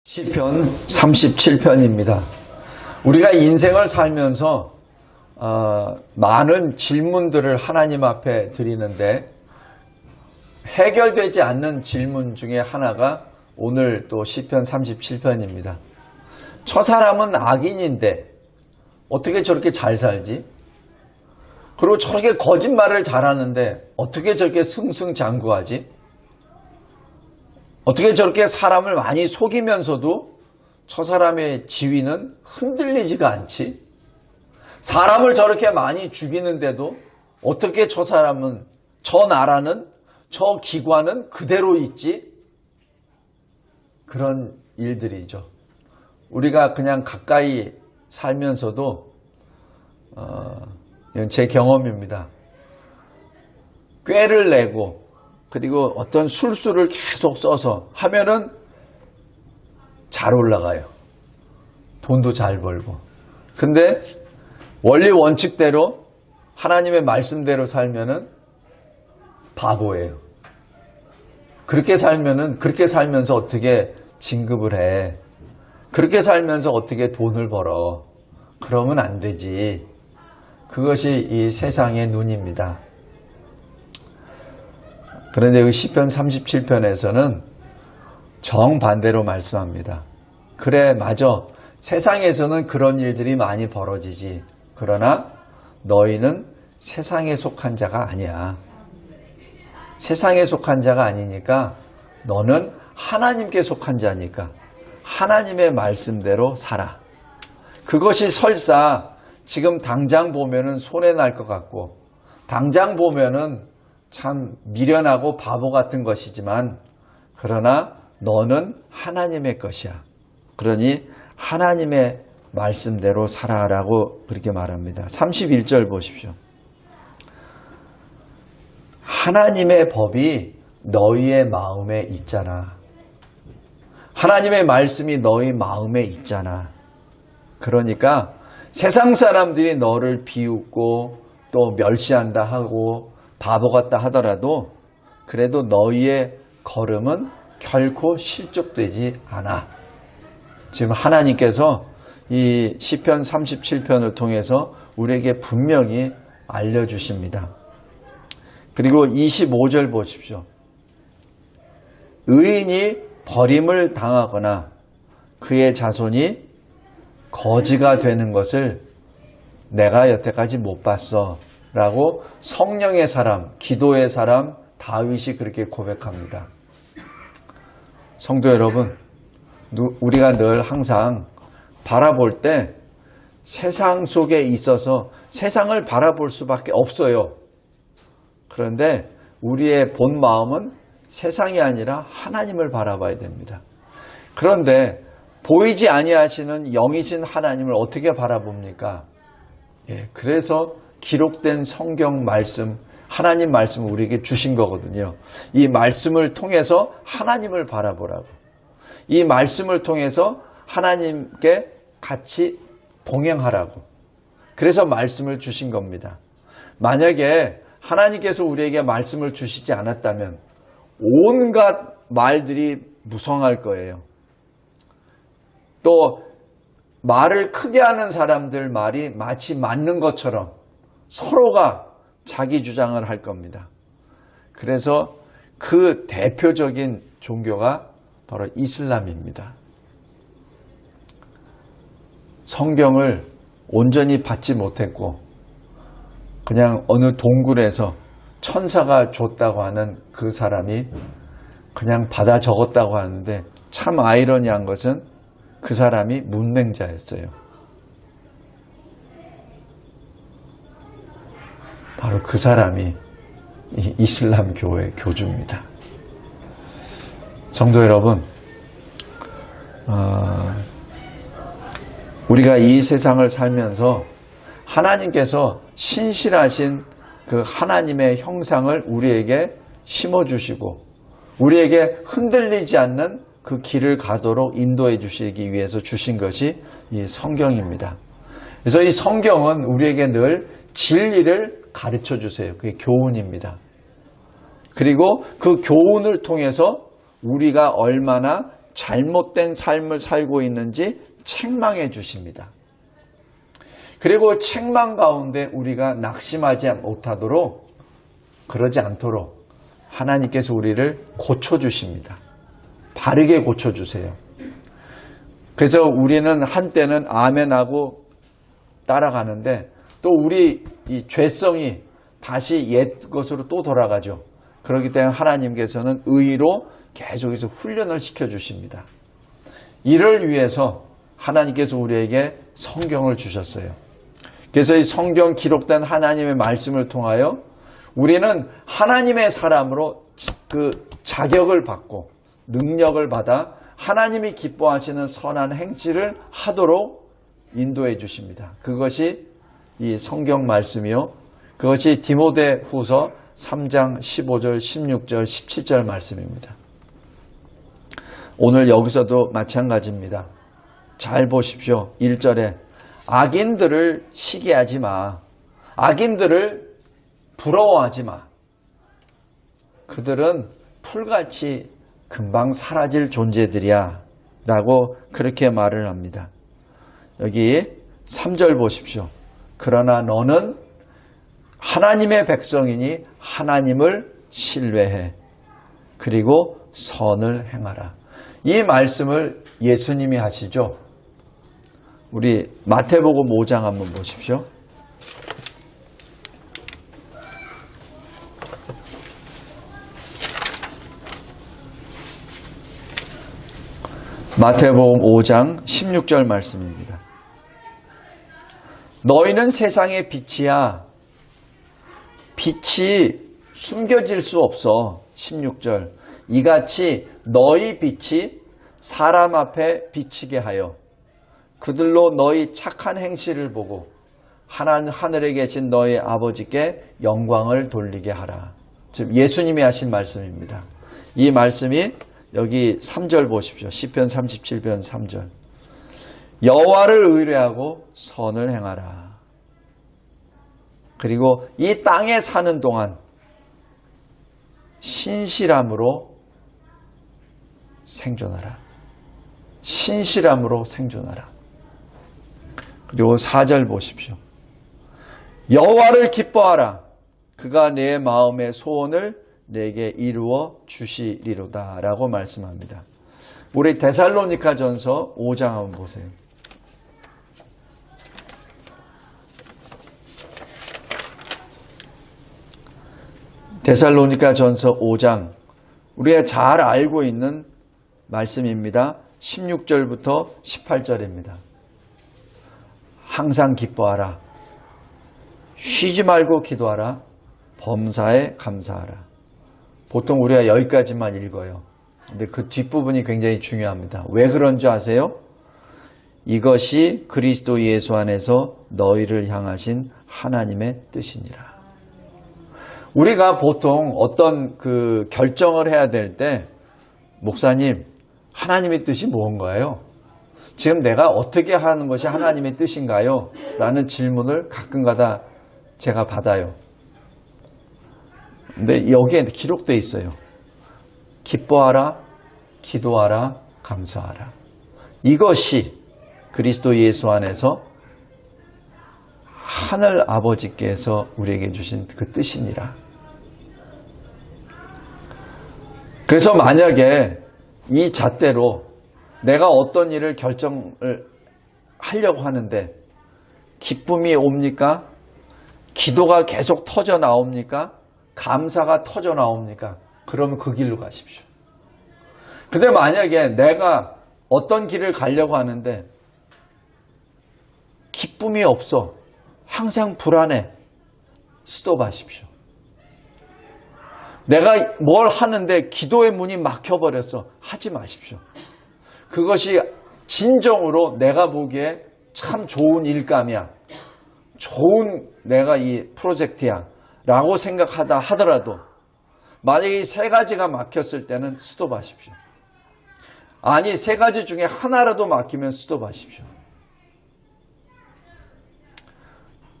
시편 37편입니다. 우리가 인생을 살면서 많은 질문들을 하나님 앞에 드리는데 해결되지 않는 질문 중에 하나가 오늘 또 시편 37편입니다. 저 사람은 악인인데 어떻게 저렇게 잘 살지? 그리고 저렇게 거짓말을 잘하는데 어떻게 저렇게 승승장구하지? 어떻게 저렇게 사람을 많이 속이면서도 저 사람의 지위는 흔들리지가 않지? 사람을 저렇게 많이 죽이는데도 어떻게 저 사람은, 저 나라는, 저 기관은 그대로 있지? 그런 일들이죠. 우리가 그냥 가까이 살면서도 이건 제 경험입니다. 꾀를 내고 그리고 어떤 술수를 계속 써서 하면은 잘 올라가요. 돈도 잘 벌고. 근데 원리 원칙대로 하나님의 말씀대로 살면은 바보예요. 그렇게 살면서 어떻게 진급을 해? 그렇게 살면서 어떻게 돈을 벌어? 그러면 안 되지. 그것이 이 세상의 눈입니다. 그런데 이 시편 37편에서는 정반대로 말씀합니다. 그래, 맞아. 세상에서는 그런 일들이 많이 벌어지지. 그러나 너희는 세상에 속한 자가 아니야. 세상에 속한 자가 아니니까 너는 하나님께 속한 자니까 하나님의 말씀대로 살아. 그것이 설사 지금 당장 보면은 손해 날 것 같고 당장 보면은 참 미련하고 바보 같은 것이지만 그러나 너는 하나님의 것이야. 그러니 하나님의 말씀대로 살아라고 그렇게 말합니다. 31절 보십시오. 하나님의 법이 너희의 마음에 있잖아. 하나님의 말씀이 너희 마음에 있잖아. 그러니까 세상 사람들이 너를 비웃고 또 멸시한다 하고 바보 같다 하더라도 그래도 너희의 걸음은 결코 실족되지 않아. 지금 하나님께서 이 시편 37편을 통해서 우리에게 분명히 알려주십니다. 그리고 25절 보십시오. 의인이 버림을 당하거나 그의 자손이 거지가 되는 것을 내가 여태까지 못 봤어 라고 성령의 사람, 기도의 사람 다윗이 그렇게 고백합니다. 성도 여러분, 우리가 늘 항상 바라볼 때 세상 속에 있어서 세상을 바라볼 수밖에 없어요. 그런데 우리의 본 마음은 세상이 아니라 하나님을 바라봐야 됩니다. 그런데 보이지 아니하시는 영이신 하나님을 어떻게 바라봅니까? 그래서 기록된 성경 말씀, 하나님 말씀을 우리에게 주신 거거든요. 이 말씀을 통해서 하나님을 바라보라고. 이 말씀을 통해서 하나님께 같이 동행하라고. 그래서 말씀을 주신 겁니다. 만약에 하나님께서 우리에게 말씀을 주시지 않았다면 온갖 말들이 무성할 거예요. 또 말을 크게 하는 사람들 말이 마치 맞는 것처럼 서로가 자기 주장을 할 겁니다. 그래서 그 대표적인 종교가 바로 이슬람입니다. 성경을 온전히 받지 못했고 그냥 어느 동굴에서 천사가 줬다고 하는 그 사람이 그냥 받아 적었다고 하는데 참 아이러니한 것은 그 사람이 문맹자였어요. 바로 그 사람이 이 이슬람 교회 교주입니다. 성도 여러분, 우리가 이 세상을 살면서 하나님께서 신실하신 그 하나님의 형상을 우리에게 심어주시고 우리에게 흔들리지 않는 그 길을 가도록 인도해 주시기 위해서 주신 것이 이 성경입니다. 그래서 이 성경은 우리에게 늘 진리를 가르쳐 주세요. 그게 교훈입니다. 그리고 그 교훈을 통해서 우리가 얼마나 잘못된 삶을 살고 있는지 책망해 주십니다. 그리고 책망 가운데 우리가 낙심하지 못하도록, 그러지 않도록 하나님께서 우리를 고쳐주십니다. 바르게 고쳐주세요. 그래서 우리는 한때는 아멘하고 따라가는데 또 우리 이 죄성이 다시 옛 것으로 또 돌아가죠. 그렇기 때문에 하나님께서는 의로 계속해서 훈련을 시켜주십니다. 이를 위해서 하나님께서 우리에게 성경을 주셨어요. 그래서 이 성경 기록된 하나님의 말씀을 통하여 우리는 하나님의 사람으로 그 자격을 받고 능력을 받아 하나님이 기뻐하시는 선한 행실을 하도록 인도해 주십니다. 그것이 이 성경 말씀이요. 그것이 디모데 후서 3장 15절, 16절, 17절 말씀입니다. 오늘 여기서도 마찬가지입니다. 잘 보십시오. 1절에 악인들을 시기하지 마. 악인들을 부러워하지 마. 그들은 풀같이 금방 사라질 존재들이야 라고 그렇게 말을 합니다. 여기 3절 보십시오. 그러나 너는 하나님의 백성이니 하나님을 신뢰해. 그리고 선을 행하라. 이 말씀을 예수님이 하시죠. 우리 마태복음 5장 한번 보십시오. 마태복음 5장 16절 말씀입니다. 너희는 세상의 빛이야. 빛이 숨겨질 수 없어. 16절. 이같이 너희 빛이 사람 앞에 비치게 하여 그들로 너희 착한 행실을 보고 하늘에 계신 너희 아버지께 영광을 돌리게 하라. 즉 예수님이 하신 말씀입니다. 이 말씀이 여기 3절 보십시오. 시편 37편 3절. 여호와를 의뢰하고 선을 행하라. 그리고 이 땅에 사는 동안 신실함으로 생존하라. 신실함으로 생존하라. 그리고 4절 보십시오. 여호와를 기뻐하라. 그가 내 마음의 소원을 내게 이루어 주시리로다 라고 말씀합니다. 우리 데살로니가전서 5장 한번 보세요. 데살로니가전서 5장, 우리가 잘 알고 있는 말씀입니다. 16절부터 18절입니다. 항상 기뻐하라. 쉬지 말고 기도하라. 범사에 감사하라. 보통 우리가 여기까지만 읽어요. 근데 그 뒷부분이 굉장히 중요합니다. 왜 그런 줄 아세요? 이것이 그리스도 예수 안에서 너희를 향하신 하나님의 뜻이니라. 우리가 보통 어떤 그 결정을 해야 될 때, 목사님, 하나님의 뜻이 뭔가요? 지금 내가 어떻게 하는 것이 하나님의 뜻인가요? 라는 질문을 가끔가다 제가 받아요. 근데 여기에 기록되어 있어요. 기뻐하라, 기도하라, 감사하라. 이것이 그리스도 예수 안에서 하늘 아버지께서 우리에게 주신 그 뜻이니라. 그래서 만약에 이 잣대로 내가 어떤 일을 결정을 하려고 하는데 기쁨이 옵니까? 기도가 계속 터져 나옵니까? 감사가 터져 나옵니까? 그러면 그 길로 가십시오. 근데 만약에 내가 어떤 길을 가려고 하는데 기쁨이 없어. 항상 불안해. 스톱하십시오. 내가 뭘 하는데 기도의 문이 막혀버렸어. 하지 마십시오. 그것이 진정으로 내가 보기에 참 좋은 일감이야. 좋은 내가 이 프로젝트야. 라고 생각하다 하더라도 만약에 이 세 가지가 막혔을 때는 스톱하십시오. 아니, 세 가지 중에 하나라도 막히면 스톱하십시오.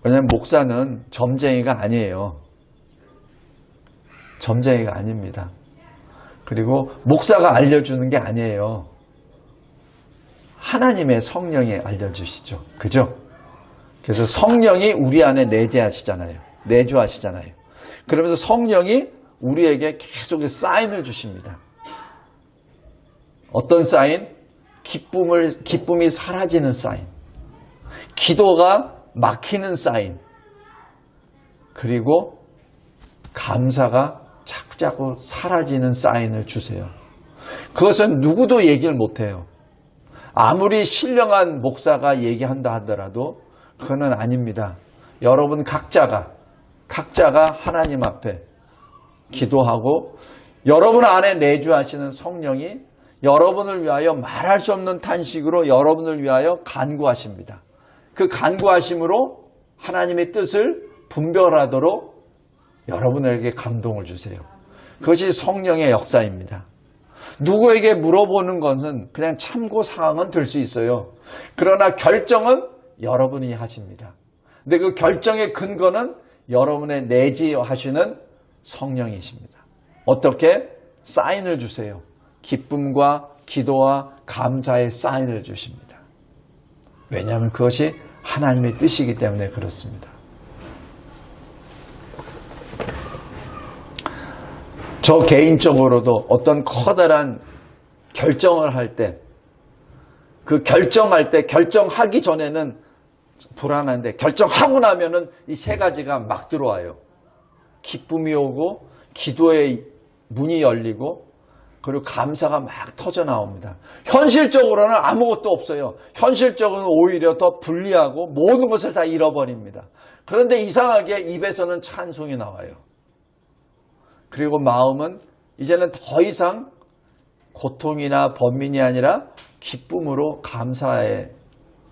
왜냐하면 목사는 점쟁이가 아니에요. 점쟁이가 아닙니다. 그리고 목사가 알려주는 게 아니에요. 하나님의 성령이 알려주시죠. 그죠? 그래서 성령이 우리 안에 내주하시잖아요. 그러면서 성령이 우리에게 계속 사인을 주십니다. 어떤 사인? 기쁨이 사라지는 사인. 기도가 막히는 사인. 그리고 감사가 자꾸자꾸 사라지는 사인을 주세요. 그것은 누구도 얘기를 못해요. 아무리 신령한 목사가 얘기한다 하더라도 그거는 아닙니다. 여러분 각자가 하나님 앞에 기도하고 여러분 안에 내주하시는 성령이 여러분을 위하여 말할 수 없는 탄식으로 여러분을 위하여 간구하십니다. 그 간구하심으로 하나님의 뜻을 분별하도록 여러분에게 감동을 주세요. 그것이 성령의 역사입니다. 누구에게 물어보는 것은 그냥 참고사항은 될 수 있어요. 그러나 결정은 여러분이 하십니다. 근데 그 결정의 근거는 여러분의 내지하시는 성령이십니다. 어떻게? 사인을 주세요. 기쁨과 기도와 감사의 사인을 주십니다. 왜냐하면 그것이 하나님의 뜻이기 때문에 그렇습니다. 저 개인적으로도 어떤 커다란 결정을 할 때, 결정하기 전에는 불안한데 결정하고 나면은 이 세 가지가 막 들어와요. 기쁨이 오고 기도의 문이 열리고 그리고 감사가 막 터져 나옵니다. 현실적으로는 아무것도 없어요. 현실적으로는 오히려 더 불리하고 모든 것을 다 잃어버립니다. 그런데 이상하게 입에서는 찬송이 나와요. 그리고 마음은 이제는 더 이상 고통이나 번민이 아니라 기쁨으로 감사의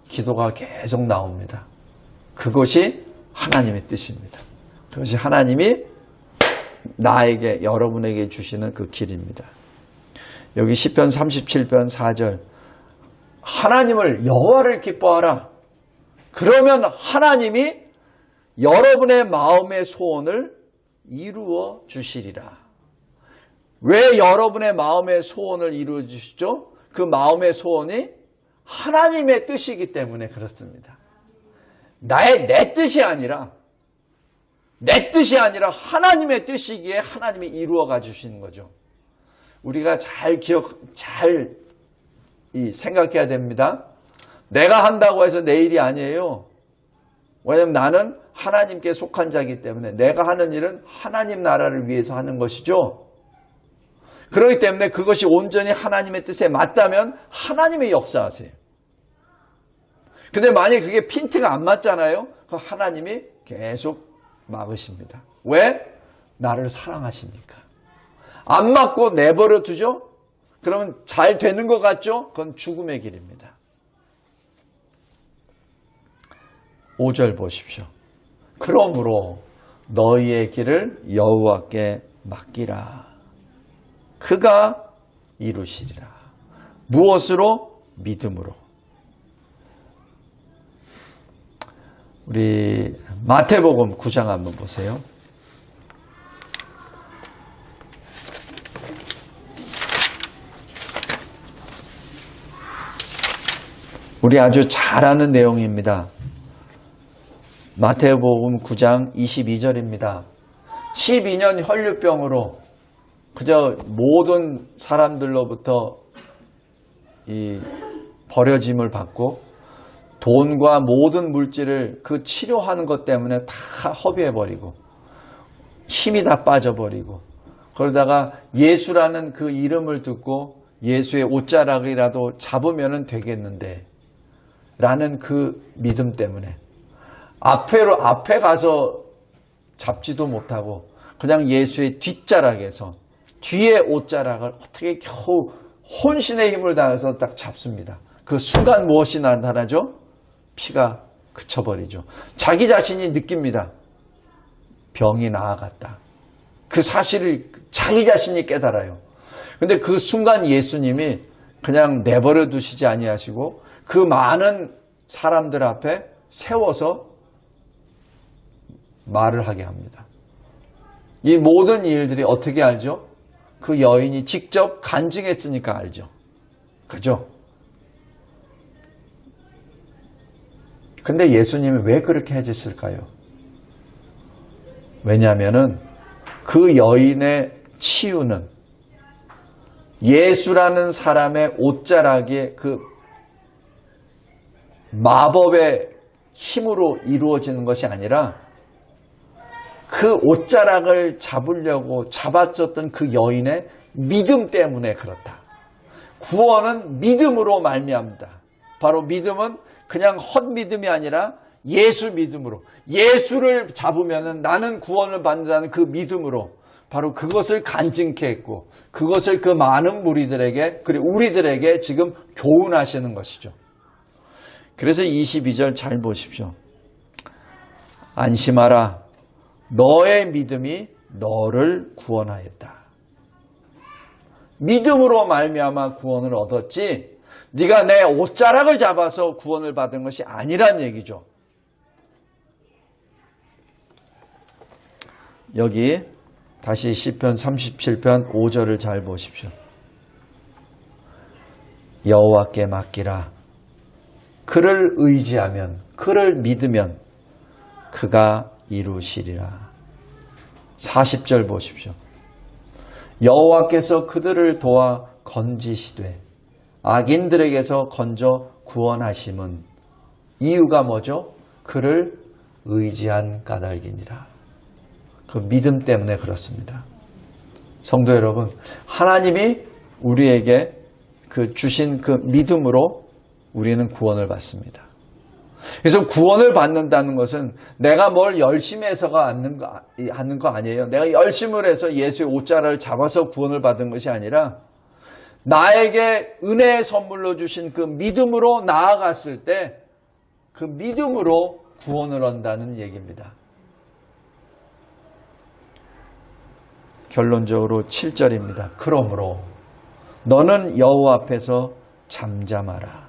기도가 계속 나옵니다. 그것이 하나님의 뜻입니다. 그것이 하나님이 나에게, 여러분에게 주시는 그 길입니다. 여기 시편 37편 4절, 하나님을, 여호와를 기뻐하라. 그러면 하나님이 여러분의 마음의 소원을 이루어 주시리라. 왜 여러분의 마음의 소원을 이루어 주시죠? 그 마음의 소원이 하나님의 뜻이기 때문에 그렇습니다. 내 뜻이 아니라 하나님의 뜻이기에 하나님이 이루어 가 주시는 거죠. 우리가 잘 생각해야 됩니다. 내가 한다고 해서 내 일이 아니에요. 왜냐하면 나는 하나님께 속한 자이기 때문에 내가 하는 일은 하나님 나라를 위해서 하는 것이죠. 그렇기 때문에 그것이 온전히 하나님의 뜻에 맞다면 하나님의 역사하세요. 근데 만약에 그게 핀트가 안 맞잖아요. 그 하나님이 계속 막으십니다. 왜? 나를 사랑하시니까. 안 맞고 내버려 두죠? 그러면 잘 되는 것 같죠? 그건 죽음의 길입니다. 5절 보십시오. 그러므로 너희의 길을 여호와께 맡기라. 그가 이루시리라. 무엇으로? 믿음으로. 우리 마태복음 9장 한번 보세요. 우리 아주 잘 아는 내용입니다. 마태복음 9장 22절입니다. 12년 혈류병으로 그저 모든 사람들로부터 이 버려짐을 받고 돈과 모든 물질을 그 치료하는 것 때문에 다 허비해버리고 힘이 다 빠져버리고 그러다가 예수라는 그 이름을 듣고 예수의 옷자락이라도 잡으면 되겠는데 라는 그 믿음 때문에 앞에 가서 잡지도 못하고 그냥 예수의 뒷자락에서 뒤에 옷자락을 어떻게 겨우 혼신의 힘을 다해서 딱 잡습니다. 그 순간 무엇이 나타나죠? 피가 그쳐버리죠. 자기 자신이 느낍니다. 병이 나아갔다. 그 사실을 자기 자신이 깨달아요. 근데 그 순간 예수님이 그냥 내버려 두시지 아니하시고 그 많은 사람들 앞에 세워서 말을 하게 합니다. 이 모든 일들이 어떻게 알죠? 그 여인이 직접 간증했으니까 알죠. 그죠? 근데 예수님이 왜 그렇게 해주실까요? 왜냐하면은 그 여인의 치유는 예수라는 사람의 옷자락의 그 마법의 힘으로 이루어지는 것이 아니라 그 옷자락을 잡으려고 잡았었던 그 여인의 믿음 때문에 그렇다. 구원은 믿음으로 말미암다. 바로 믿음은 그냥 헛믿음이 아니라 예수 믿음으로, 예수를 잡으면 나는 구원을 받는다는 그 믿음으로 바로 그것을 간증케 했고 그것을 그 많은 무리들에게 그리고 우리들에게 지금 교훈하시는 것이죠. 그래서 22절 잘 보십시오. 안심하라. 너의 믿음이 너를 구원하였다. 믿음으로 말미암아 구원을 얻었지 네가 내 옷자락을 잡아서 구원을 받은 것이 아니란 얘기죠. 여기 다시 시편 37편 5절을 잘 보십시오. 여호와께 맡기라. 그를 의지하면 그를 믿으면 그가 이루시리라. 40절 보십시오. 여호와께서 그들을 도와 건지시되 악인들에게서 건져 구원하심은 이유가 뭐죠? 그를 의지한 까닭이니라. 그 믿음 때문에 그렇습니다. 성도 여러분, 하나님이 우리에게 그 주신 그 믿음으로 우리는 구원을 받습니다. 그래서 구원을 받는다는 것은 내가 뭘 열심히 해서가 하는 거 아니에요. 내가 열심을 해서 예수의 옷자락을 잡아서 구원을 받은 것이 아니라 나에게 은혜의 선물로 주신 그 믿음으로 나아갔을 때 그 믿음으로 구원을 얻는다는 얘기입니다. 결론적으로 7절입니다. 그러므로 너는 여호와 앞에서 잠잠하라.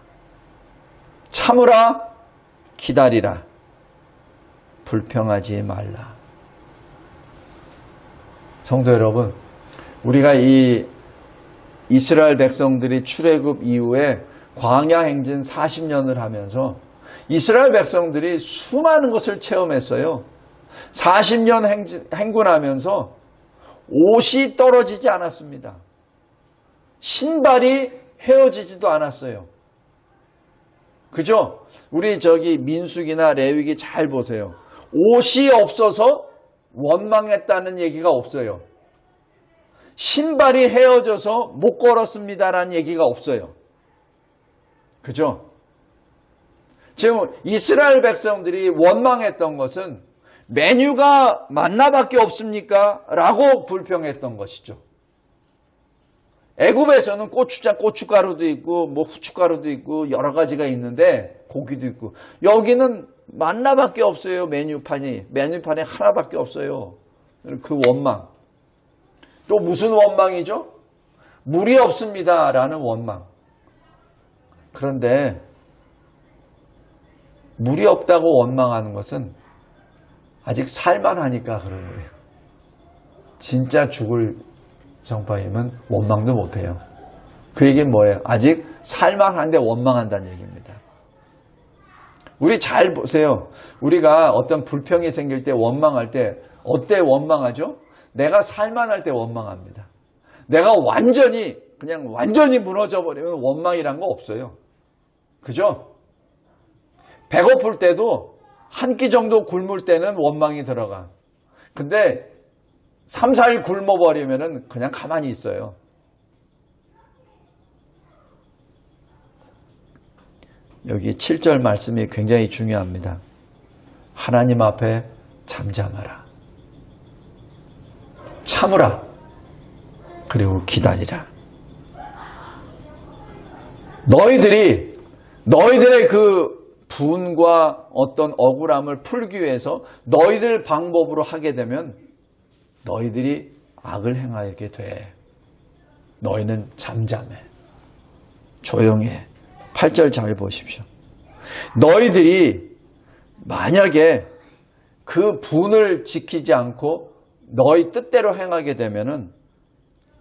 참으라. 기다리라. 불평하지 말라. 성도 여러분, 우리가 이 이스라엘 백성들이 출애굽 이후에 광야 행진 40년을 하면서 이스라엘 백성들이 수많은 것을 체험했어요. 40년 행군하면서 옷이 떨어지지 않았습니다. 신발이 헤어지지도 않았어요. 그죠? 우리 저기 민수기나 레위기 잘 보세요. 옷이 없어서 원망했다는 얘기가 없어요. 신발이 헤어져서 못 걸었습니다라는 얘기가 없어요. 그죠? 지금 이스라엘 백성들이 원망했던 것은 메뉴가 만나밖에 없습니까? 라고 불평했던 것이죠. 애굽에서는 고추장, 고춧가루도 있고 뭐 후춧가루도 있고 여러 가지가 있는데 고기도 있고 여기는 만나밖에 없어요. 메뉴판이 하나밖에 없어요. 그 원망. 또 무슨 원망이죠? 물이 없습니다 라는 원망. 그런데 물이 없다고 원망하는 것은 아직 살만하니까 그런 거예요. 진짜 죽을 정파임은 원망도 못해요. 그 얘기는 뭐예요? 아직 살만한데 원망한다는 얘기입니다. 우리 잘 보세요. 우리가 어떤 불평이 생길 때 원망할 때 어때 원망하죠? 내가 살만할 때 원망합니다. 내가 완전히 무너져 버리면 원망이란 거 없어요. 그죠? 배고플 때도 한 끼 정도 굶을 때는 원망이 들어가. 근데 3, 4일 굶어버리면 그냥 가만히 있어요. 여기 7절 말씀이 굉장히 중요합니다. 하나님 앞에 잠잠하라. 참으라. 그리고 기다리라. 너희들의 그 분과 어떤 억울함을 풀기 위해서 너희들 방법으로 하게 되면 너희들이 악을 행하게 돼. 너희는 잠잠해. 조용해. 8절 잘 보십시오. 너희들이 만약에 그 분을 지키지 않고 너희 뜻대로 행하게 되면은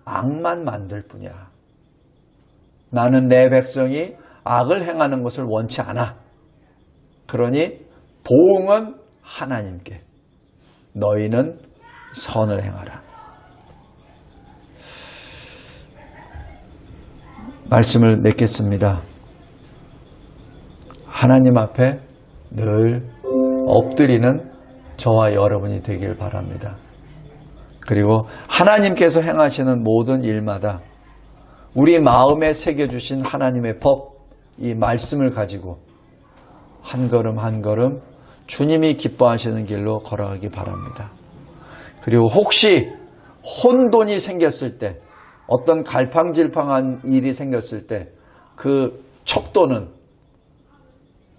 악만 만들 뿐이야. 나는 내 백성이 악을 행하는 것을 원치 않아. 그러니 보응은 하나님께, 너희는 선을 행하라. 말씀을 맺겠습니다. 하나님 앞에 늘 엎드리는 저와 여러분이 되길 바랍니다. 그리고 하나님께서 행하시는 모든 일마다 우리 마음에 새겨주신 하나님의 법, 이 말씀을 가지고 한 걸음 한 걸음 주님이 기뻐하시는 길로 걸어가기 바랍니다. 그리고 혹시 혼돈이 생겼을 때, 어떤 갈팡질팡한 일이 생겼을 때 그 척도는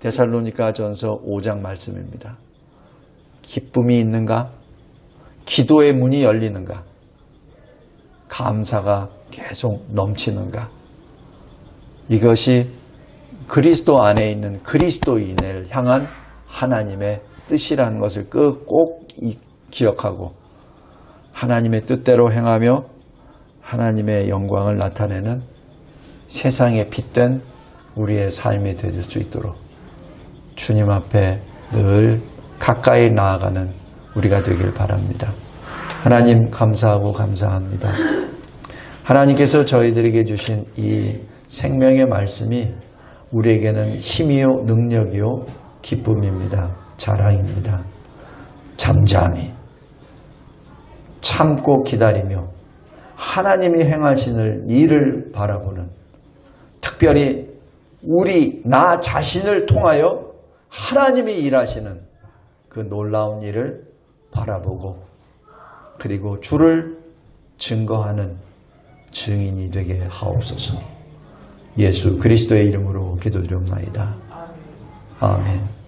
데살로니가전서 5장 말씀입니다. 기쁨이 있는가? 기도의 문이 열리는가? 감사가 계속 넘치는가? 이것이 그리스도 안에 있는 그리스도인을 향한 하나님의 뜻이라는 것을 꼭 기억하고 하나님의 뜻대로 행하며 하나님의 영광을 나타내는 세상에 빛된 우리의 삶이 될 수 있도록 주님 앞에 늘 가까이 나아가는 우리가 되길 바랍니다. 하나님 감사하고 감사합니다. 하나님께서 저희들에게 주신 이 생명의 말씀이 우리에게는 힘이요 능력이요 기쁨입니다. 자랑입니다. 잠잠히 참고 기다리며 하나님이 행하시는 일을 바라보는, 특별히 나 자신을 통하여 하나님이 일하시는 그 놀라운 일을 바라보고 그리고 주를 증거하는 증인이 되게 하옵소서. 예수 그리스도의 이름으로 기도드립니다. 아멘.